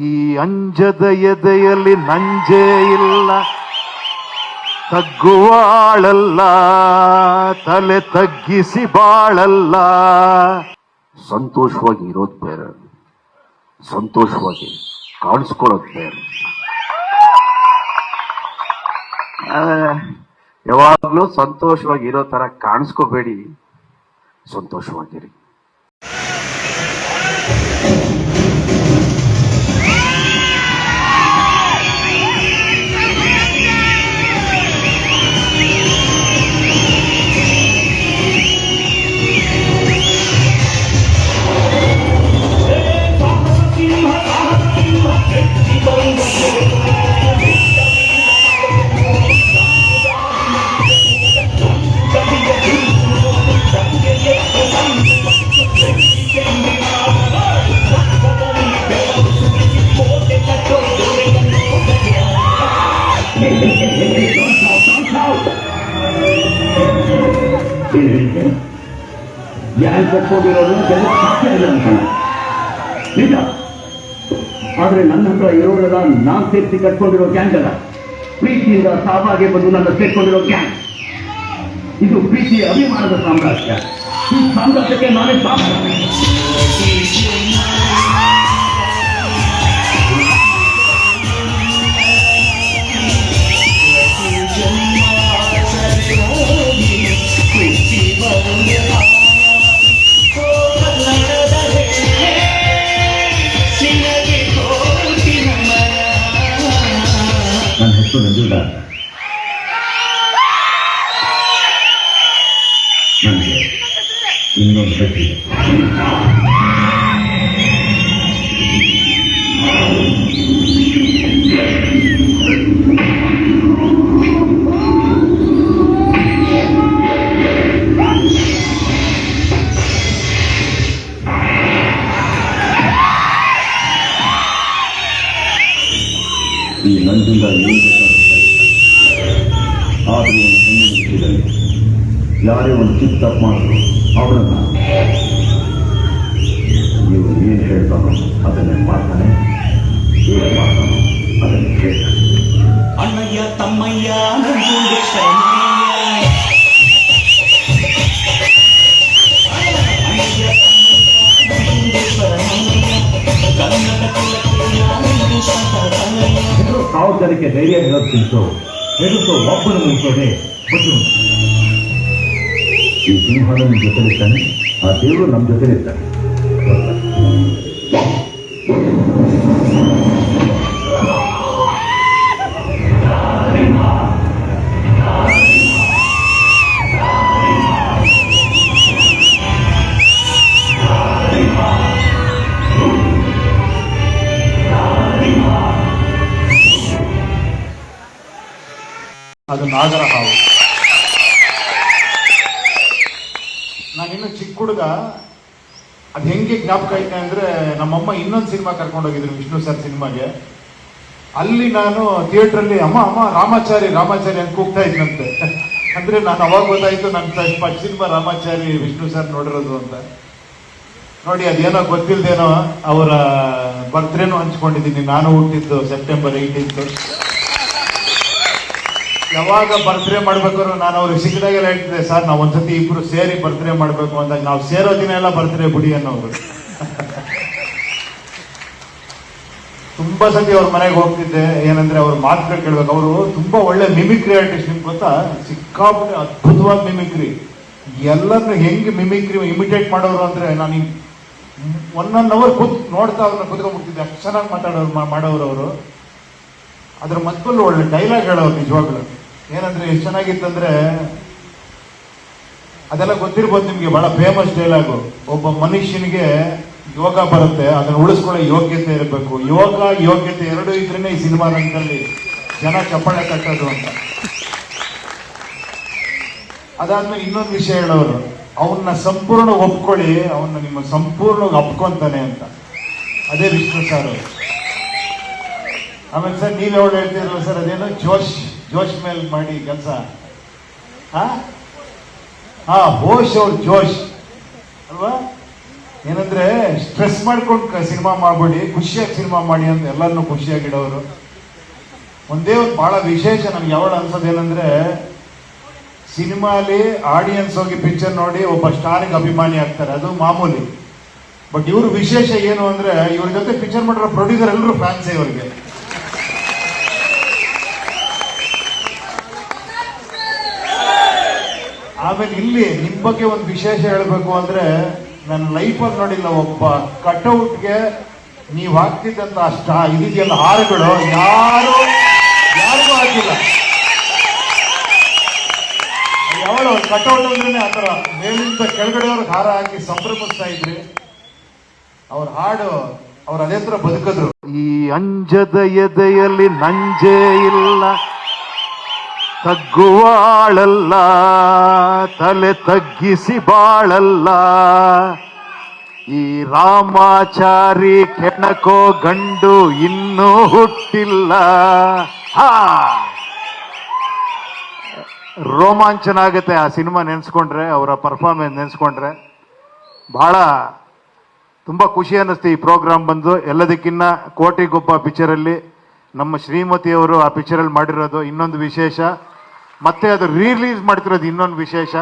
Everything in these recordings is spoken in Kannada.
ಈ ಅಂಜದ ಎದೆಯಲ್ಲಿ ನಂಜೇ ಇಲ್ಲ, ತಗ್ಗುವಾಳಲ್ಲ, ತಲೆ ತಗ್ಗಿಸಿ ಬಾಳಲ್ಲ. ಸಂತೋಷವಾಗಿ ಇರೋದು ಬೇರೆ, ಸಂತೋಷವಾಗಿ ಕಾಣಿಸ್ಕೊಳ್ಳೋದು ಬೇರೆ. ಯಾವಾಗಲೂ ಸಂತೋಷವಾಗಿ ಇರೋ ತರ ಕಾಣಿಸ್ಕೋಬೇಡಿ, ಸಂತೋಷವಾಗಿರಿ. ಗ್ಯಾಂಗ್ ಕಟ್ಕೊಂಡಿರೋದು ಜನ ಸಾಧ್ಯ ಇಲ್ಲ ಅನ್ಸಲ್ಲ, ನಿಜ. ಆದ್ರೆ ನನ್ನ ಹತ್ರ ಇರೋರೆಲ್ಲ ನಾನ್ ಸೇರಿಸಿ ಕಟ್ಕೊಂಡಿರೋ ಗ್ಯಾಂಗ್ ಅಲ್ಲ, ಪ್ರೀತಿಯಿಂದ ಸಾವಾಗೆ ಬಂದು ನನ್ನ ಸೇರ್ಕೊಂಡಿರೋ ಗ್ಯಾಂಗ್. ಇದು ಪ್ರೀತಿ ಅಭಿಮಾನದ ಸಾಮ್ರಾಜ್ಯ. ಈ ಸಾಮ್ರಾಜ್ಯಕ್ಕೆ ನಾನೇ ನನ್ನ ಹೆಸರು ನಂಜುಂಡ. ನನಗೆ ಇನ್ನೊಂದು ಹೆಸರಿದೆ. ಈ ನಂಜುಂಡ ಆದರೂ ಒಂದು ಹೆಣ್ಣಿನ ವಿಷಯದಲ್ಲಿ ಯಾರೇ ಒಂದು ಚಿಕ್ಕ ತಪ್ಪು ಮಾಡಿದ್ರು ಅವರನ್ನ ನೀವು ಏನು ಹೇಳ್ತಾನೋ ಅದನ್ನೇ ಮಾಡ್ತಾನೆ, ಏನು ಮಾಡ್ತಾನೋ ಅದನ್ನೇ ಹೇಳ್ತಾನೆ. ಅಣ್ಣಯ್ಯ ತಮ್ಮಯ್ಯ ಸಾವಿರ ಜನಕ್ಕೆ ಧೈರ್ಯ ಹೇಳೋದ್ಕಿಂತೂ ಹೇಳುತ್ತೋ ಒಬ್ಬನ ಮುಗಿಸೋದೆ ಬುದ್ಧಿ. ಈ ಸಿಂಹನ ನಿಮ್ಮ ಜೊತೆಲಿರ್ತಾನೆ, ಆ ದೇವರು ನಮ್ಮ ಜೊತೆಲಿರ್ತಾನೆ. ಅದು ನಾಗರ ಹಾವು. ನಾನಿನ್ನು ಚಿಕ್ಕ ಹುಡುಗ, ಅದು ಹೆಂಗೆ ಜ್ಞಾಪಕ ಐತೆ ಅಂದ್ರೆ, ನಮ್ಮಮ್ಮ ಇನ್ನೊಂದು ಸಿನಿಮಾ ಕರ್ಕೊಂಡೋಗಿದ್ರು, ವಿಷ್ಣು ಸರ್ ಸಿನಿಮಾಗೆ. ಅಲ್ಲಿ ನಾನು ಥಿಯೇಟ್ರಲ್ಲಿ ಅಮ್ಮ ಅಮ್ಮ ರಾಮಾಚಾರಿ ರಾಮಾಚಾರಿ ಅಂತ ಕೂಗ್ತಾ ಇದ್ನಂತೆ. ಅಂದ್ರೆ ನಾನು ಅವಾಗ ಗೊತ್ತಾಯ್ತು ನನ್ನ first cinema Ramachari Vishnu sir ನೋಡಿರೋದು ಅಂತ. ನೋಡಿ, ಅದೇನೋ ಗೊತ್ತಿಲ್ದೇನೋ ಅವರ ಬರ್ತ್ಡೇನೂ ಹಂಚ್ಕೊಂಡಿದ್ದೀನಿ. ನಾನು ಹುಟ್ಟಿದ್ದು ಸೆಪ್ಟೆಂಬರ್ 18. ಯಾವಾಗ ಬರ್ತ್ಡೇ ಮಾಡ್ಬೇಕಾದ್ರು ನಾನು ಅವ್ರಿಗೆ ಸಿಕ್ಕಿದಾಗೆಲ್ಲ ಹೇಳ್ತಿದ್ದೆ, ಸರ್ ನಾವು ಒಂದ್ಸತಿ ಇಬ್ರು ಸೇರಿ ಬರ್ತ್ಡೇ ಮಾಡ್ಬೇಕು ಅಂದಾಗ, ನಾವು ಸೇರೋ ದಿನ ಎಲ್ಲ ಬರ್ತ್ಡೇ ಬಿಡಿ ಅನ್ನೋರು. ತುಂಬಾ ಸತಿ ಅವ್ರ ಮನೆಗೆ ಹೋಗ್ತಿದ್ದೆ. ಏನಂದ್ರೆ ಅವ್ರ ಮಾತುಗಳು ಕೇಳ್ಬೇಕು. ಅವರು ತುಂಬಾ ಒಳ್ಳೆ ಮಿಮಿಕ್ರಿ ಆರ್ಟಿಸ್ಟ್. ನಿಮ್ಗೆ ಗೊತ್ತಾ, ಸಿಕ್ಕಾಪಟ್ಟೆ ಅದ್ಭುತವಾದ ಮಿಮಿಕ್ರಿ. ಎಲ್ಲರನ್ನು ಹೆಂಗೆ ಮಿಮಿಕ್ರಿ ಇಮಿಟೇಟ್ ಮಾಡೋರು ಅಂದ್ರೆ, ನಾನು 1 hour ನೋಡ್ತಾ ಅವ್ರನ್ನ ಕುತ್ಕೊಂಡ್ಬಿಡ್ತಿದ್ದೆ. ಅಷ್ಟು ಚೆನ್ನಾಗಿ ಮಾಡೋರು ಅವರು. ಅದ್ರ ಮತ್ತೊಂದು ಒಳ್ಳೆ ಡೈಲಾಗ್ ಹೇಳೋರು ನಿಜವಾಗ್ಲು. ಏನಂದ್ರೆ ಎಷ್ಟು ಚೆನ್ನಾಗಿತ್ತಂದ್ರೆ, ಅದೆಲ್ಲ ಗೊತ್ತಿರ್ಬೋದು ನಿಮ್ಗೆ, ಬಹಳ ಫೇಮಸ್ ಡೈಲಾಗು. ಒಬ್ಬ ಮನುಷ್ಯನಿಗೆ ಯೋಗ ಬರುತ್ತೆ, ಅದನ್ನು ಉಳಿಸ್ಕೊಳ್ಳೋ ಯೋಗ್ಯತೆ ಇರಬೇಕು. ಯೋಗ ಯೋಗ್ಯತೆ ಎರಡೂ ಇದ್ರೇನೆ ಈ ಸಿನಿಮಾ ರಂಗದಲ್ಲಿ ಜನ ಚಪ್ಪಾಳೆ ಕಟ್ಟೋದು ಅಂತ. ಅದಾದ್ಮೇಲೆ ಇನ್ನೊಂದು ವಿಷಯ ಹೇಳೋರು, ಅವನ್ನ ಸಂಪೂರ್ಣ ಒಪ್ಕೊಳ್ಳಿ, ಅವನ್ನ ನಿಮ್ಮ ಸಂಪೂರ್ಣವಾಗಿ ಅಪ್ಕೊಂತಾನೆ ಅಂತ. ಅದೇ ವಿಷ್ಣು ಸರ್. ಆಮೇಲೆ ಸರ್ ನೀವ್ ಯಾವಾಗ ಹೇಳ್ತಿರಲ್ಲ ಸರ್, ಅದೇನೋ ಜೋಶ್ ಮೇಲೆ ಮಾಡಿ ಕೆಲಸ. ಹೋಶ್ ಅವ್ರ ಜೋಶ್ ಅಲ್ವಾ? ಏನಂದ್ರೆ ಸ್ಟ್ರೆಸ್ ಮಾಡ್ಕೊಂಡು ಸಿನಿಮಾ ಮಾಡ್ಬೇಡಿ, ಖುಷಿಯಾಗಿ ಸಿನಿಮಾ ಮಾಡಿ ಅಂತ ಎಲ್ಲರನ್ನೂ ಖುಷಿಯಾಗಿಡೋರು. ಒಂದೇ ಒಂದು ಬಹಳ ವಿಶೇಷ ನನಗೆ ಯಾವಾಗ ಅನ್ಸೋದೇನಂದ್ರೆ, ಸಿನಿಮಾಲಿ ಆಡಿಯನ್ಸ್ ಹೋಗಿ ಪಿಕ್ಚರ್ ನೋಡಿ ಒಬ್ಬ ಸ್ಟಾರಿಗೆ ಅಭಿಮಾನಿ ಆಗ್ತಾರೆ, ಅದು ಮಾಮೂಲಿ. ಬಟ್ ಇವ್ರ ವಿಶೇಷ ಏನು ಅಂದ್ರೆ, ಇವ್ರ ಜೊತೆ ಪಿಕ್ಚರ್ ಮಾಡಿರೋ ಪ್ರೊಡ್ಯೂಸರ್ ಎಲ್ಲರೂ ಫ್ಯಾನ್ಸೇ ಇವ್ರಿಗೆ. ಆಮೇಲೆ ಇಲ್ಲಿ ನಿಮ್ ಬಗ್ಗೆ ಒಂದು ವಿಶೇಷ ಹೇಳ್ಬೇಕು ಅಂದ್ರೆ, ನನ್ನ ಲೈಫಲ್ಲಿ ನೋಡಿಲ್ಲ ಒಬ್ಬ ಕಟ್ಔಟ್ಗೆ ನೀವು ಹಾಕ್ತಿದ್ದಂತ ಇದೆಯಲ್ಲ ಹಾರಗಳು ಯಾರಿಗೂ ಹಾಕಿಲ್ಲ. ಯಾವಳು ಕಟ್ಔಟ್ ಅಂದ್ರೆ ಆ ಥರ ಮೇಲಿಂದ ಕೆಳಗಡೆಯವ್ರಿಗೆ ಹಾರ ಹಾಕಿ ಸಂಭ್ರಮಿಸ್ತಾ ಇದ್ರಿ. ಅವ್ರ ಹಾಡು ಅವ್ರು ಅದೇ ತರ ಬದುಕಿದ್ರು. ಈ ಅಂಜದ ಎದೆಯಲ್ಲಿ ನಂಜೇ ಇಲ್ಲ, ತಗ್ಗುವಾಳಲ್ಲ, ತಲೆ ತಗ್ಗಿಸಿ ಬಾಳಲ್ಲ, ಈ ರಾಮಾಚಾರಿ ಕೆಣಕೋ ಗಂಡು ಇನ್ನೂ ಹುಟ್ಟಿಲ್ಲ. ಹಾ, ರೋಮಾಂಚನ ಆಗುತ್ತೆ ಆ ಸಿನಿಮಾ ನೆನೆಸ್ಕೊಂಡ್ರೆ, ಅವರ ಪರ್ಫಾರ್ಮೆನ್ಸ್ ನೆನೆಸ್ಕೊಂಡ್ರೆ. ಬಹಳ ತುಂಬ ಖುಷಿ ಅನ್ನಿಸ್ತು ಈ ಪ್ರೋಗ್ರಾಮ್ ಬಂದು. ಎಲ್ಲದಕ್ಕಿನ್ನ ಕೋಟಿಗೊಬ್ಬ ಪಿಕ್ಚರಲ್ಲಿ ನಮ್ಮ ಶ್ರೀಮತಿಯವರು ಆ ಪಿಕ್ಚರಲ್ಲಿ ಮಾಡಿರೋದು ಇನ್ನೊಂದು ವಿಶೇಷ, ಮತ್ತೆ ಅದು ರಿಲೀಸ್ ಮಾಡ್ತಿರೋದು ಇನ್ನೊಂದು ವಿಶೇಷ.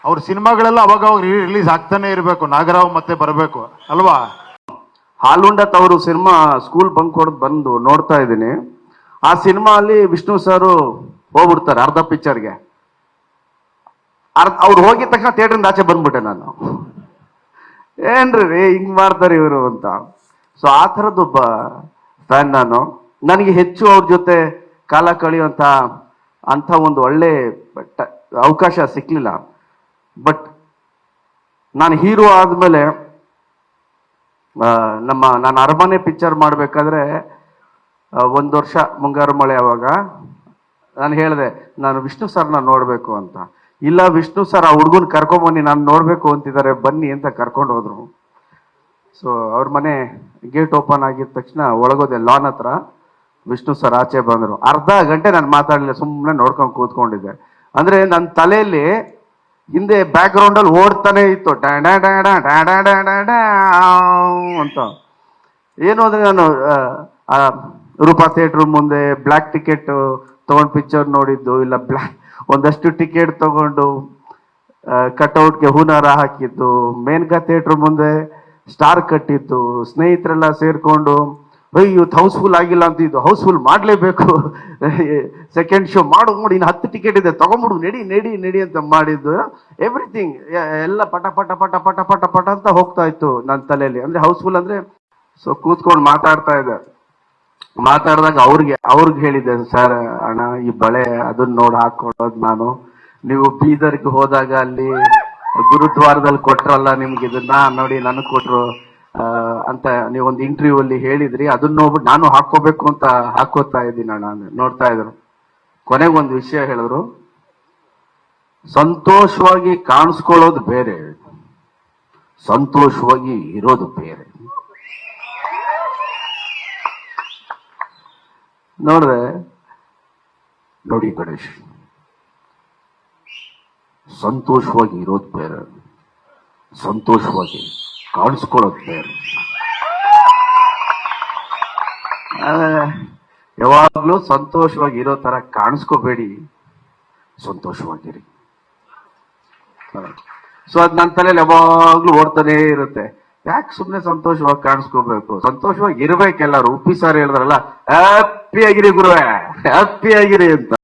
ಅವ್ರ ಸಿನಿಮಾಗಳೆಲ್ಲ ಅವಾಗ ರಿಲೀಸ್ ಆಗ್ತಾನೆ ಇರಬೇಕು, ನಾಗರಾವ್ ಮತ್ತೆ ಬರಬೇಕು ಅಲ್ವಾ. ಹಾಲುಂಡತ್ ಅವರು ಸಿನಿಮಾ ಸ್ಕೂಲ್ ಬಂಕ್ ಹೊಡೆದು ಬಂದು ನೋಡ್ತಾ ಇದ್ದೀನಿ. ಆ ಸಿನಿಮಾ ಅಲ್ಲಿ ವಿಷ್ಣು ಸರ್ ಹೋಗ್ಬಿಡ್ತಾರೆ ಅರ್ಧ ಪಿಕ್ಚರ್ಗೆ. ಅವ್ರು ಹೋಗಿದ ತಕ್ಷಣ ಥಿಯೇಟ್ರಿಂದ ಆಚೆ ಬಂದ್ಬಿಟ್ಟೆ ನಾನು. ಏನ್ರಿ ಹಿಂಗ್ ಮಾಡ್ತಾರೆ ಇವರು ಅಂತ. ಸೊ ಆ ಥರದ್ದೊಬ್ಬ ಫ್ಯಾನ್ ನಾನು. ನನಗೆ ಹೆಚ್ಚು ಅವ್ರ ಜೊತೆ ಕಾಲ ಕಳೆಯುವಂಥ ಒಂದು ಒಳ್ಳೆ ಅವಕಾಶ ಸಿಕ್ಲಿಲ್ಲ. ಬಟ್ ನಾನು ಹೀರೋ ಆದಮೇಲೆ ನಾನು ಅರಮನೆ ಪಿಕ್ಚರ್ ಮಾಡಬೇಕಾದ್ರೆ 1 ವರ್ಷ ಮುಂಗಾರು ಮಳೆ, ಅವಾಗ ನಾನು ಹೇಳಿದೆ ನಾನು ವಿಷ್ಣು ಸರ್ನ ನೋಡಬೇಕು ಅಂತ. ಇಲ್ಲ ವಿಷ್ಣು ಸರ್ ಆ ಹುಡುಗನ ಕರ್ಕೊಂಬನ್ನಿ, ನಾನು ನೋಡಬೇಕು ಅಂತಿದ್ದಾರೆ, ಬನ್ನಿ ಅಂತ ಕರ್ಕೊಂಡು ಹೋದ್ರು. ಸೊ ಅವ್ರ ಮನೆ ಗೇಟ್ ಓಪನ್ ಆಗಿದ ತಕ್ಷಣ ಒಳಗೋದೆ, ಲಾನ್ ಹತ್ರ. ವಿಷ್ಣು ಸರ್ ಆಚೆ ಬಂದರು. ಅರ್ಧ ಗಂಟೆ ನಾನು ಮಾತಾಡಲಿಲ್ಲ, ಸುಮ್ಮನೆ ನೋಡ್ಕೊಂಡು ಕೂತ್ಕೊಂಡಿದ್ದೆ. ಅಂದರೆ ನನ್ನ ತಲೆಯಲ್ಲಿ ಹಿಂದೆ ಬ್ಯಾಕ್ ಗ್ರೌಂಡಲ್ಲಿ ಓಡ್ತಾನೆ ಇತ್ತು ಅಂತ. ಏನು ಅಂದರೆ ನಾನು ರೂಪಾ ಥಿಯೇಟ್ರ್ ಮುಂದೆ ಬ್ಲ್ಯಾಕ್ ಟಿಕೆಟ್ ತೊಗೊಂಡು ಪಿಕ್ಚರ್ ನೋಡಿದ್ದು, ಇಲ್ಲ ಒಂದಷ್ಟು ಟಿಕೆಟ್ ತಗೊಂಡು ಕಟ್ಔಟ್ಗೆ ಹೂನಾರ ಹಾಕಿದ್ದು, ಮೇನ್ಗಾ ಥಿಯೇಟ್ರ್ ಮುಂದೆ ಸ್ಟಾರ್ ಕಟ್ಟಿದ್ದು, ಸ್ನೇಹಿತರೆಲ್ಲ ಸೇರಿಕೊಂಡು ಇವತ್ತು ಹೌಸ್ಫುಲ್ ಆಗಿಲ್ಲ ಅಂತ, ಇದು ಹೌಸ್ಫುಲ್ ಮಾಡಲೇಬೇಕು, ಸೆಕೆಂಡ್ ಶೋ ಮಾಡು, ಇನ್ನು 10 ಟಿಕೆಟ್ ಇದೆ ತಗೊಂಬಿಡು, ನಡಿ ಅಂತ ಮಾಡಿದ್ದು. ಎವ್ರಿಥಿಂಗ್ ಎಲ್ಲ ಪಟ ಪಟ ಪಟ ಪಟ ಪಟ ಪಟ ಅಂತ ಹೋಗ್ತಾ ಇತ್ತು ನನ್ನ ತಲೆಯಲ್ಲಿ. ಅಂದರೆ ಹೌಸ್ಫುಲ್ ಅಂದರೆ. ಸೊ ಕೂತ್ಕೊಂಡು ಮಾತಾಡ್ತಾ ಇದ್ದೆ. ಮಾತಾಡಿದಾಗ ಅವ್ರಿಗೆ ಹೇಳಿದ್ದೆ, ಸರ್ ಅಣ್ಣ ಈ ಬಳೆ ಅದನ್ನ ನೋಡಿ ಹಾಕೊಡೋದು ನಾನು, ನೀವು ಬೀದರ್ಗೆ ಹೋದಾಗ ಅಲ್ಲಿ ಗುರುದ್ವಾರದಲ್ಲಿ ಕೊಟ್ರಲ್ಲ ನಿಮ್ಗೆ ಇದನ್ನ ನೋಡಿ ನನಗೆ ಕೊಟ್ರು ಅಂತ ನೀವೊಂದು ಇಂಟರ್ವ್ಯೂ ಅಲ್ಲಿ ಹೇಳಿದ್ರಿ, ಅದನ್ನ ನೋಡ್ಬಿಟ್ಟು ನಾನು ಹಾಕೋಬೇಕು ಅಂತ ಹಾಕೋತಾ ಇದ್ದೀನಿ ಅಣ್ಣ. ನೋಡ್ತಾ ಇದ್ರು. ಕೊನೆಗೊಂದು ವಿಷಯ ಹೇಳಿದ್ರು, ಸಂತೋಷವಾಗಿ ಕಾಣಿಸ್ಕೊಳ್ಳೋದು ಬೇರೆ, ಸಂತೋಷವಾಗಿ ಇರೋದು ಬೇರೆ. ನೋಡಿದ್ರೆ ನೋಡಿ ಗಣೇಶ್, ಸಂತೋಷವಾಗಿ ಇರೋದು ಬೇರೆ, ಸಂತೋಷವಾಗಿ ಕಾಣಿಸ್ಕೊಳ್ಳೋದು ಬೇರೆ. ಯಾವಾಗ್ಲೂ ಸಂತೋಷವಾಗಿ ಇರೋ ತರ ಕಾಣಿಸ್ಕೋಬೇಡಿ, ಸಂತೋಷವಾಗಿರಿ. ಸೊ ಅದ್ ನನ್ನ ತಲೆಯಲ್ಲಿ ಯಾವಾಗ್ಲೂ ಓಡ್ತಾನೆ ಇರುತ್ತೆ. ಯಾಕೆ ಸುಮ್ಮನೆ ಸಂತೋಷವಾಗಿ ಕಾಣಿಸ್ಕೋಬೇಕು, ಸಂತೋಷವಾಗಿ ಇರ್ಬೇಕೆಲ್ಲರೂ. ಉಪ್ಪಿ ಸಾರ್ ಹೇಳಿದ್ರಲ್ಲ, ಹ್ಯಾಪಿ ಆಗಿರಿ ಗುರುವೆ, ಹ್ಯಾಪಿ ಆಗಿರಿ ಅಂತ.